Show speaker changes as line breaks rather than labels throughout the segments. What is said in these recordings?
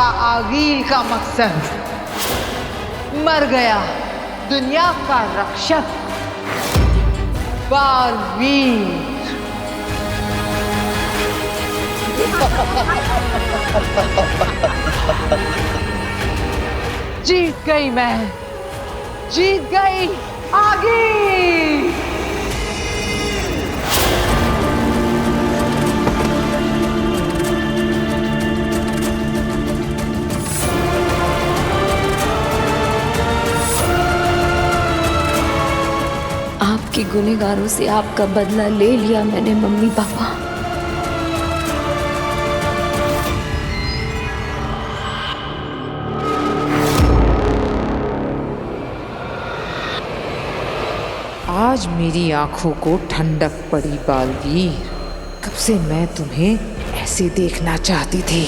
आगीर का मकसद। मर गया दुनिया का रक्षक बालवीर। जीत गई मैं, जीत गई आगीर।
आपके गुनहगारों से आपका बदला ले लिया मैंने मम्मी पापा।
आज मेरी आंखों को ठंडक पड़ी बालवीर। कब से मैं तुम्हें ऐसे देखना चाहती थी।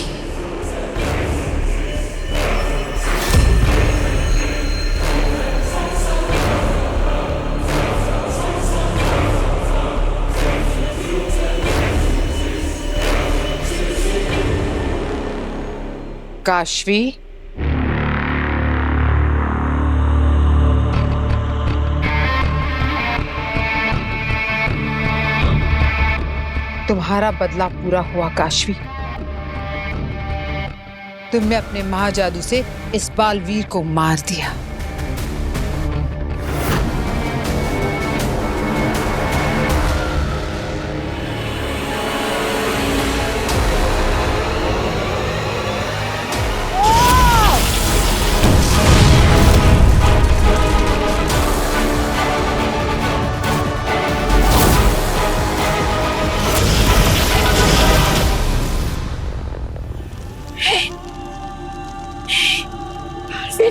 काशवी, तुम्हारा बदला पूरा हुआ काशवी। तुमने अपने महाजादू से इस बालवीर को मार दिया।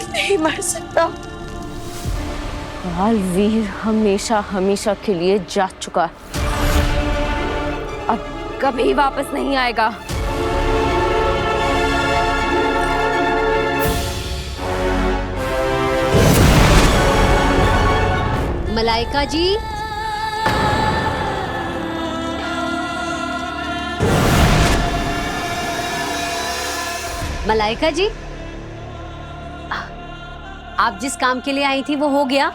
नहीं मर सकता। बालवीर हमेशा हमेशा के लिए जा चुका, अब कभी वापस नहीं आएगा।
मलाइका जी, मलाइका जी, आप जिस काम के लिए आई थी वो हो गया?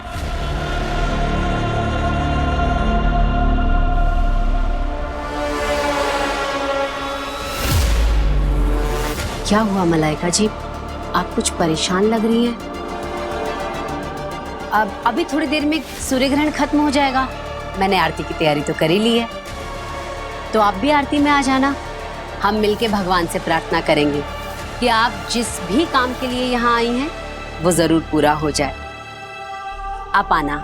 क्या हुआ मलाइका जी, आप कुछ परेशान लग रही हैं। अब अभी थोड़ी देर में सूर्य ग्रहण खत्म हो जाएगा। मैंने आरती की तैयारी तो कर ही ली है, तो आप भी आरती में आ जाना। हम मिलके भगवान से प्रार्थना करेंगे कि आप जिस भी काम के लिए यहाँ आई हैं वो जरूर पूरा हो जाए। आप आना।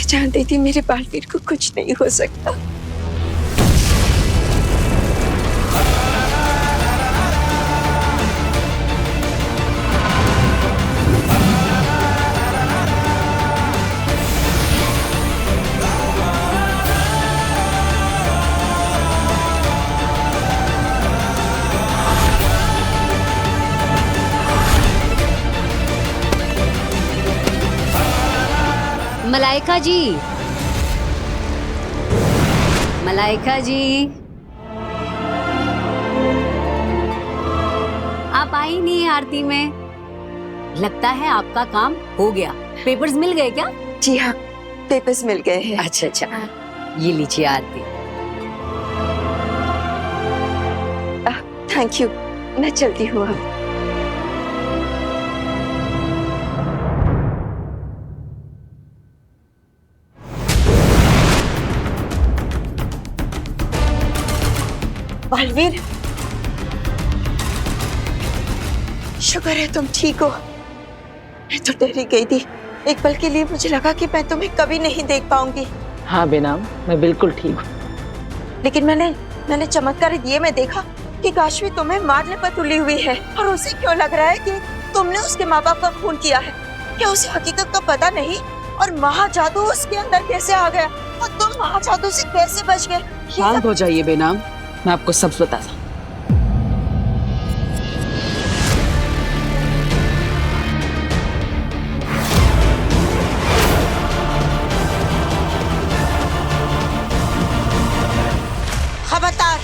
जानती थी मेरे बालवीर को कुछ नहीं हो सकता।
मलाइका जी, मलाइका जी, आप आई नहीं है आरती में। लगता है आपका काम हो गया। पेपर्स मिल गए क्या?
जी हाँ, पेपर्स मिल गए हैं।
अच्छा अच्छा, ये लीजिए आरती।
थैंक यू, मैं चलती हूँ अब। बालवीर, शुक्र है तुम ठीक हो। मैं तो डर ही गई थी। एक पल के लिए मुझे लगा कि मैं तुम्हें कभी नहीं देख पाऊंगी।
हाँ बेनाम, मैं बिल्कुल ठीक हूँ।
लेकिन मैंने चमत्कारी दिए में देखा कि काशवी तुम्हें मारने पर तुली हुई है, और उसे क्यों लग रहा है कि तुमने उसके माँ बाप का खून किया है? क्या उसे हकीकत का पता नहीं? और महाजादू उसके अंदर कैसे आ गया और तुम महाजादू से कैसे बच गए?
शांत हो जाइए बेनाम, मैं आपको सब बताता।
खबरदार,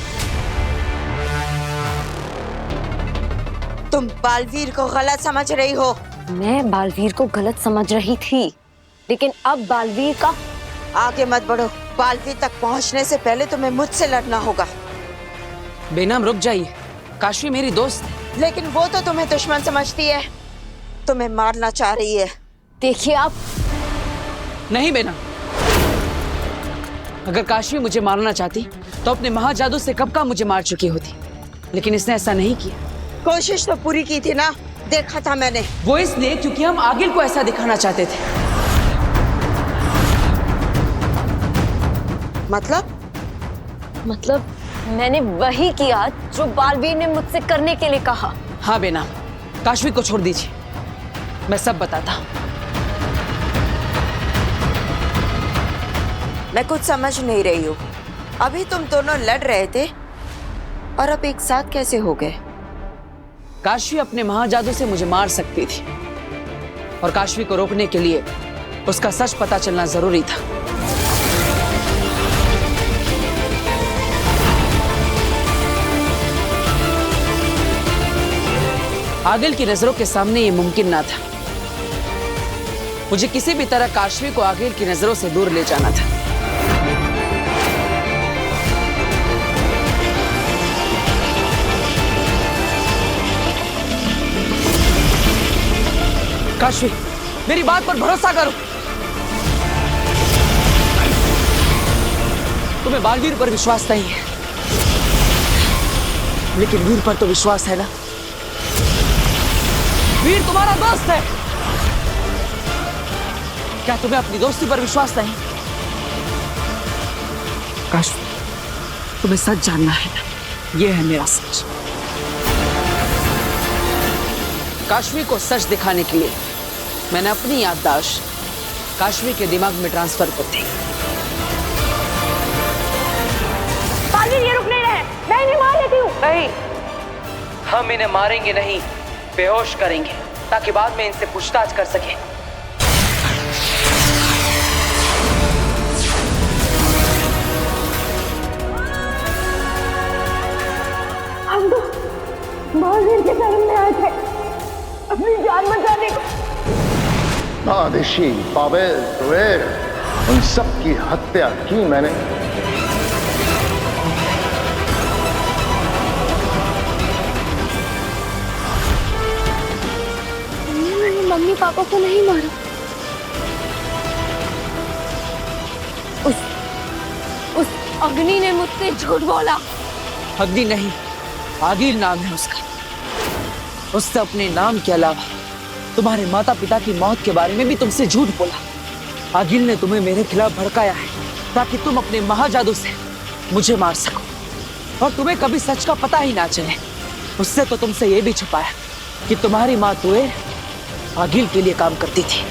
तुम बालवीर को गलत समझ रही हो।
मैं बालवीर को गलत समझ रही थी, लेकिन अब बालवीर का
आगे मत बढ़ो। बालवीर तक पहुंचने से पहले तुम्हें मुझसे लड़ना होगा।
बेनाम रुक जाइए, काशवी मेरी दोस्त है।
लेकिन वो तो तुम्हें दुश्मन समझती है, तुम्हें मारना चाह रही है।
देखिए आप।
नहीं बेनाम, अगर काशवी मुझे मारना चाहती तो अपने महाजादू से कब का मुझे मार चुकी होती, लेकिन इसने ऐसा नहीं किया।
कोशिश तो पूरी की थी ना, देखा था मैंने।
वो इसलिए क्योंकि हम आगिल को ऐसा दिखाना चाहते थे।
मतलब मैंने वही किया जो बालवीर ने मुझसे करने के लिए कहा।
हाँ बेनाम, काशवी को छोड़ दीजिए, मैं सब बताता हूँ।
मैं कुछ समझ नहीं रही हूँ। अभी तुम दोनों लड़ रहे थे और अब एक साथ कैसे हो गए?
काशवी अपने महाजादू से मुझे मार सकती थी, और काशवी को रोकने के लिए उसका सच पता चलना जरूरी था। आगिल की नजरों के सामने ये मुमकिन ना था। मुझे किसी भी तरह काशवी को आगिल की नजरों से दूर ले जाना था। काशवी, मेरी बात पर भरोसा करो। तुम्हें बालवीर पर विश्वास नहीं है, लेकिन वीर पर तो विश्वास है ना। वीर तुम्हारा दोस्त है, क्या तुम्हें अपनी दोस्ती पर विश्वास नहीं? काशवी, तुम्हें सच जानना है ना, यह है मेरा सच। काशवी को सच दिखाने के लिए मैंने अपनी याददाश्त काशवी के दिमाग में ट्रांसफर कर दी।
बालवीर ये रुक नहीं रहे, मैं इन्हें मार लेती हूँ।
नहीं, हम इन्हें मारेंगे नहीं, बेहोश करेंगे ताकि बाद में इनसे पूछताछ कर सकें।
हम तो बालवीर के शरण में आए थे अपनी जान बचाने को।
आदिशी, पावेल, तुवेर, उन सब की हत्या की मैंने।
मैंने मम्मी पापा को नहीं मारा। उस अग्नि ने मुझसे झूठ बोला।
अग्नि नहीं, आगिल नाम है उसका। उससे अपने नाम के अलावा तुम्हारे माता पिता की मौत के बारे में भी तुमसे झूठ बोला। आगिल ने तुम्हें मेरे खिलाफ भड़काया है ताकि तुम अपने महाजादू से मुझे मार सको और तुम्हें कभी सच का पता ही ना चले। उससे तो तुमसे ये भी छुपाया कि तुम्हारी माँ तुए आगिल के लिए काम करती थी।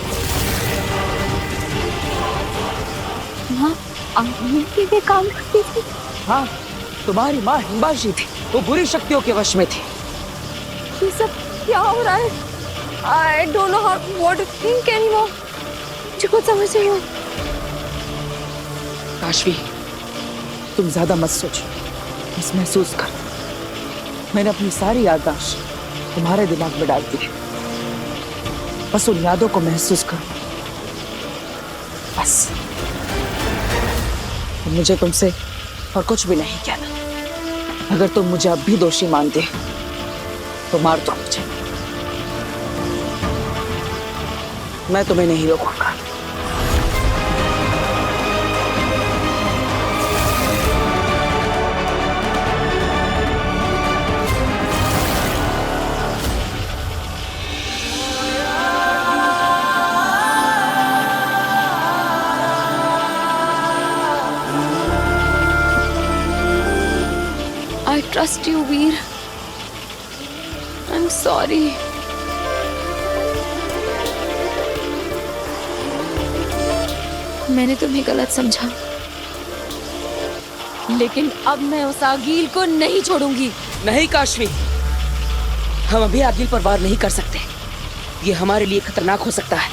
माँ आगिल के लिए काम करती थी?
हाँ, तुम्हारी माँ हिंबाशी थी, वो बुरी शक्तियों के वश में थी।
ये सब क्या हो रहा है? I don't know how what to think anymore. मुझे कुछ समझ नहीं आ।
काशवी, तुम ज्यादा मत सोचो, बस महसूस कर। मैंने अपनी सारी याददाश्त तुम्हारे दिमाग में डाल दी है, बस उन यादों को महसूस करो। बस मुझे तुमसे और कुछ भी नहीं कहना। अगर तुम मुझे अब भी दोषी मानते तो मार दो मुझे, मैं तुम्हें नहीं रोकूंगा।
trust you, Veer. I'm sorry. मैंने तुम्हें गलत समझा, लेकिन अब मैं उस आगील को नहीं छोड़ूंगी.
नहीं काशवी, हम अभी आगिल पर वार नहीं कर सकते. ये हमारे लिए खतरनाक हो सकता है.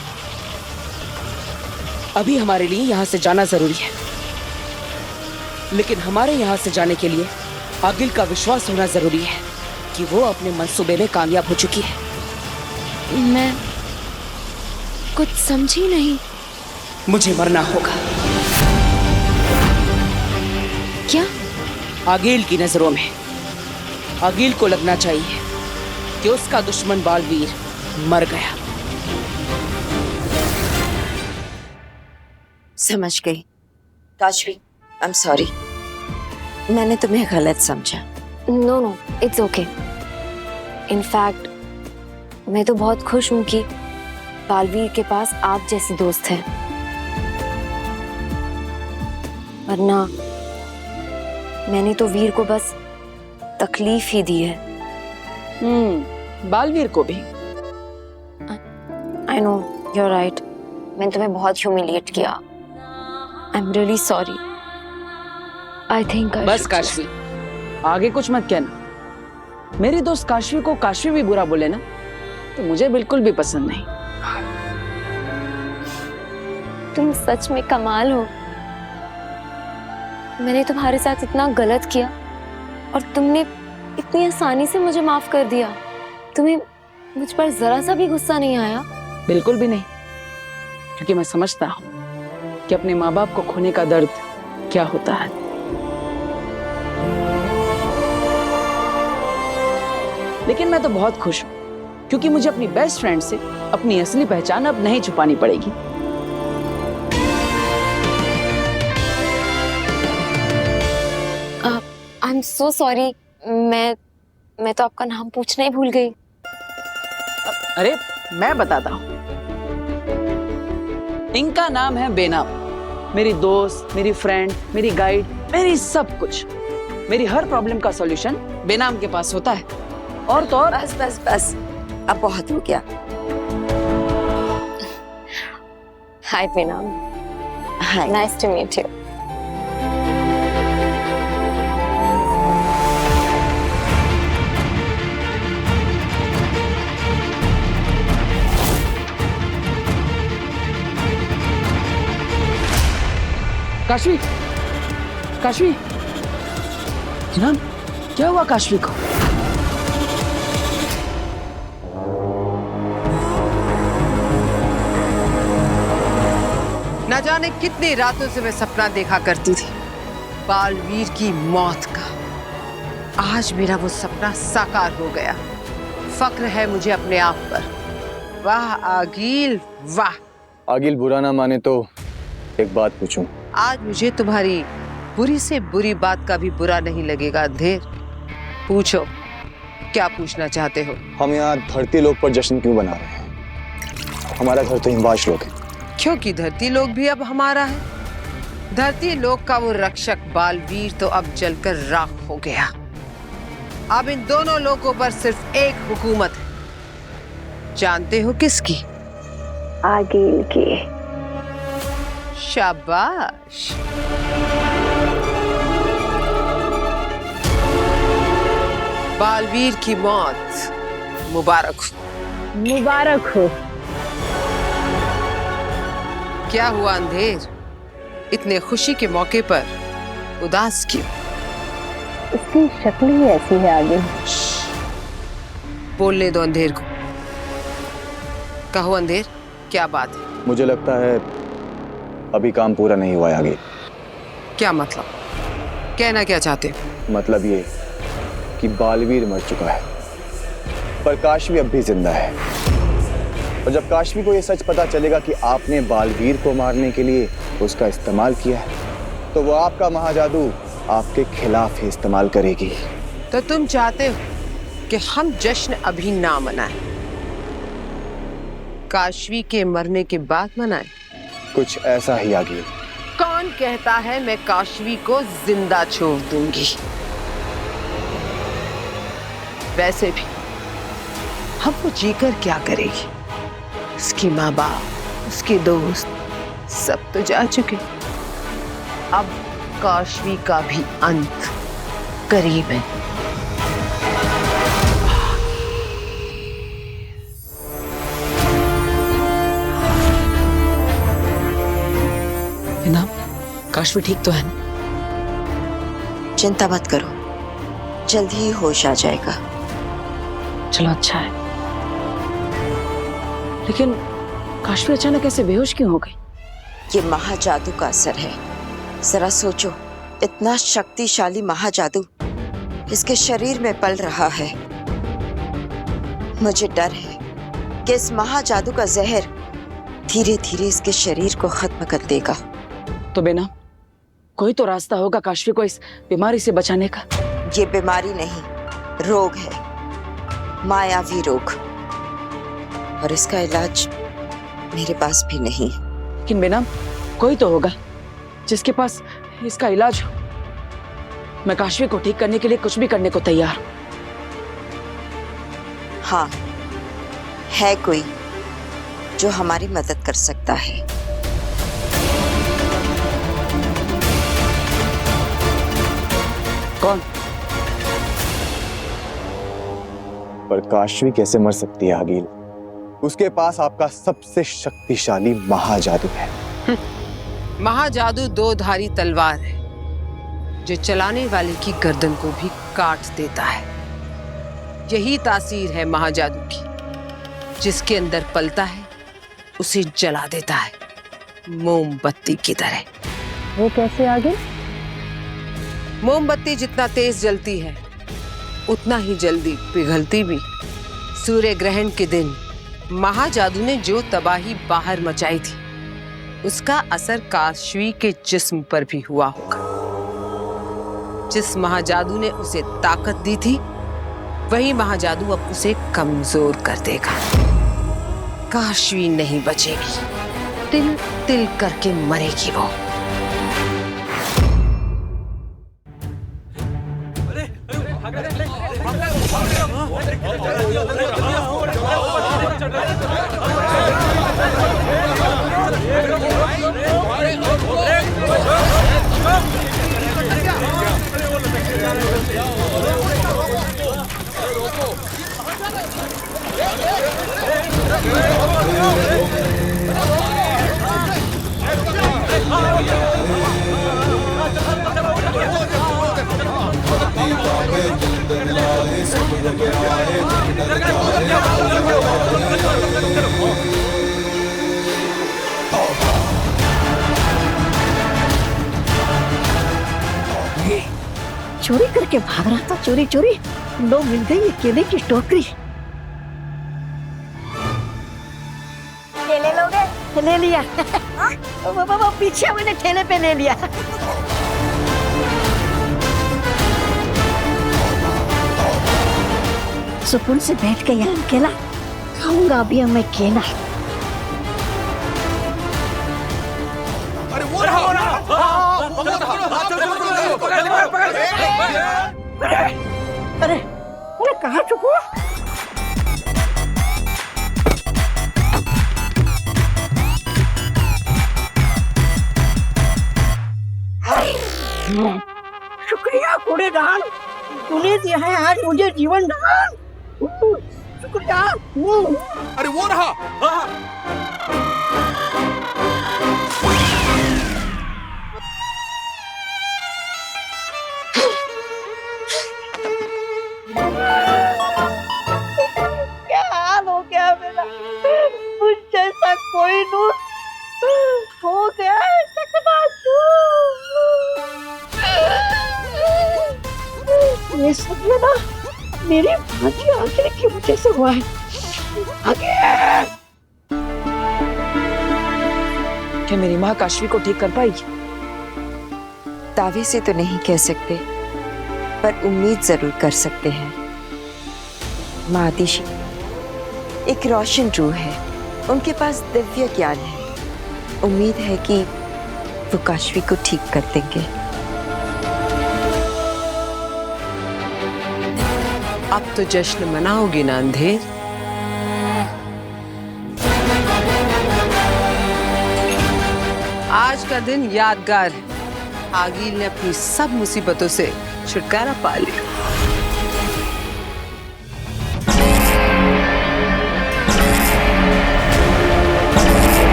अभी हमारे लिए यहाँ से जाना जरूरी है, लेकिन हमारे यहाँ से जाने के लिए आगिल का विश्वास होना जरूरी है कि वो अपने मंसूबे में कामयाब हो चुकी है.
मैं कुछ समझी नहीं.
मुझे मरना होगा.
क्या?
आगिल की नजरों में आगिल को लगना चाहिए कि उसका दुश्मन बालवीर मर गया.
समझ गई. Kashvi, I am sorry. मैंने तुम्हें गलत समझा.
No no, it's okay. In fact मैं तो बहुत खुश हूँ कि बालवीर के पास आप जैसी दोस्त है, वरना मैंने तो वीर को बस तकलीफ ही दी है.
बालवीर को भी.
I know, you are right. मैंने तुम्हें बहुत ह्यूमिलिएट किया. I am really sorry. I think
बस काशवी, आगे कुछ मत कहना. मेरी दोस्त काशवी को काशवी भी बुरा बोले ना, तो मुझे बिल्कुल भी पसंद नहीं.
तुम सच में कमाल हो. मैंने तुम्हारे साथ इतना गलत किया और तुमने इतनी आसानी से मुझे माफ कर दिया. तुम्हें मुझ पर जरा सा भी गुस्सा नहीं आया?
बिल्कुल भी नहीं, क्योंकि मैं समझता हूँ कि अपने माँ बाप को खोने का दर्द क्या होता है. लेकिन मैं तो बहुत खुश हूँ, क्योंकि मुझे अपनी बेस्ट फ्रेंड से अपनी असली पहचान अब नहीं छुपानी पड़ेगी.
I am so sorry. मैं तो आपका नाम पूछना ही भूल गई.
अरे मैं बताता हूँ. इनका नाम है बेनाम. मेरी दोस्त, मेरी फ्रेंड, मेरी गाइड, मेरी सब कुछ. मेरी हर प्रॉब्लम का सॉल्यूशन बेनाम के पास होता है. और तो और.
बस बस बस, अब बहुत हो गया.
Hi Benaam.
Hi.
Nice to meet you.
Kashvi, Kashvi, जनाब, क्या हुआ काशवी को?
न जाने कितनी रातों से मैं सपना देखा करती थी बालवीर की मौत का. आज मेरा वो सपना साकार हो गया. फक्र है मुझे अपने आप पर. वाह आगिल, वाह.
आगिल बुरा ना माने तो एक बात पूछूं?
आज मुझे तुम्हारी बुरी से बुरी बात का भी बुरा नहीं लगेगा. अंधेर, पूछो, क्या पूछना चाहते हो?
हम यहाँ धरती लोक पर जश्न क्यों बना रहे हैं? हमारा घर तो हिमवाश लोक है.
क्योंकि धरती लोक भी अब हमारा है. धरती लोक का वो रक्षक बालवीर तो अब जलकर राख हो गया. अब इन दोनों लोकों पर सिर्फ एक हुकूमत है. जानते हो किसकी?
आगिल की.
शाबाश. बालवीर की मौत मुबारक हो.
मुबारक हो.
क्या हुआ अंधेर, इतने खुशी के मौके पर उदास क्यों?
उसकी शक्ल ही ऐसी है आगिल.
बोलने दो अंधेर को. कहो अंधेर, क्या बात है?
मुझे लगता है अभी काम पूरा नहीं हुआ है आगे.
क्या मतलब? कहना क्या चाहते हो?
मतलब ये कि बालवीर मर चुका है, पर काशवी अब भी जिंदा है. और जब काशवी को ये सच पता चलेगा कि आपने बालवीर को मारने के लिए उसका इस्तेमाल किया है, तो वो आपका महाजादू आपके खिलाफ ही इस्तेमाल करेगी.
तो तुम चाहते हो कि हम जश्न अभी ना मनाएं, काशवी के मरने के बाद मनाएं?
कुछ ऐसा ही आगे.
कौन कहता है मैं काशवी को जिंदा छोड़ दूंगी? वैसे भी अब वो जीकर क्या करेगी? उसकी माँ बाप, उसके दोस्त सब तो जा चुके। अब काशवी का भी अंत करीब है।
ना काशवी ठीक तो है ना?
चिंता मत करो, जल्द ही होश आ जाएगा।
चलो अच्छा है। लेकिन काशवी अचानक ऐसे बेहोश क्यों हो गई?
ये महाजादू का असर है। जरा सोचो, इतना शक्तिशाली महाजादू इसके शरीर में पल रहा है। मुझे डर है कि इस महाजादू का जहर धीरे धीरे इसके शरीर को खत्म कर देगा।
तो बेना, कोई तो रास्ता होगा काशवी को इस बीमारी से बचाने का।
ये बीमारी नहीं, रोग है, मायावी रोग, और इसका इलाज मेरे पास भी नहीं।
लेकिन बेना, कोई तो होगा जिसके पास इसका इलाज हो। मैं काशवी को ठीक करने के लिए कुछ भी करने को तैयार हूं।
हाँ, है कोई जो हमारी मदद कर सकता है।
कौन?
पर काशवी कैसे मर सकती है आगिल? उसके पास आपका सबसे शक्तिशाली महाजादू है।
महाजादू दो धारी तलवार है जो चलाने वाले की गर्दन को भी काट देता है। यही तासीर है महाजादू की। जिसके अंदर पलता है उसे जला देता है, मोमबत्ती की तरह।
वो कैसे आगे?
मोमबत्ती जितना तेज जलती है उतना ही जल्दी पिघलती भी। सूर्य ग्रहण के दिन महाजादू ने जो तबाही बाहर मचाई थी उसका असर काशवी के जिस्म पर भी हुआ होगा। जिस महाजादू ने उसे ताकत दी थी वही महाजादू अब उसे कमजोर कर देगा। काशवी नहीं बचेगी, तिल तिल करके मरेगी वो।
चोरी करके भाग रहा था, चोरी चोरी लो मिल गई ये केले की टोकरी। केले लोगे? ले लिया। वो पीछे मैंने ठेले पे ले लिया। सुकून से बैठ के यहाँ केला खाऊंगा अभी मैं केला। अरे अरे कहाँ चुप हुआ? शुक्रिया कूड़ेदान, तूने दिया है आज मुझे जीवन दान। शुक्रिया।
अरे वो रहा।
क्या हाल हो गया मेरा? मुझ जैसा कोई नूर हो गया है चकनाचूर। ये सब ना मेरी भाजी आंखें की वजह से हुआ है। आगे
क्या मेरी माँ काशवी को ठीक कर पाएगी?
दावे से तो नहीं कह सकते, पर उम्मीद जरूर कर सकते हैं। माँ आदिशि एक रोशन रूह है, उनके पास दिव्य ज्ञान है। उम्मीद है कि वो काशवी को ठीक कर देंगे।
अब तो जश्न मनाओगी ना अंधेर? आज का दिन यादगार है। आगिल ने अपनी सब मुसीबतों से छुटकारा पा लिया।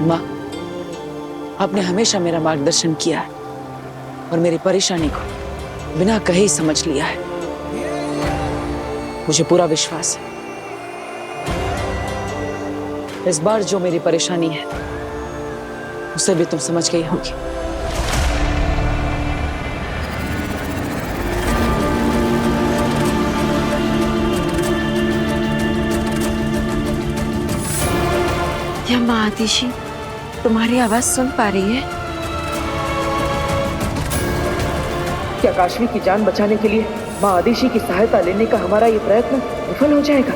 माँ, आपने हमेशा मेरा मार्गदर्शन किया है और मेरी परेशानी को बिना कहे ही समझ लिया है। मुझे पूरा विश्वास है इस बार जो मेरी परेशानी है उसे भी तुम समझ गई होगी।
क्या माँ आतिशी तुम्हारी आवाज सुन पा रही है?
क्या काशवी की जान बचाने के लिए माँ आदिशी की सहायता लेने का हमारा ये प्रयत्न विफल हो जाएगा?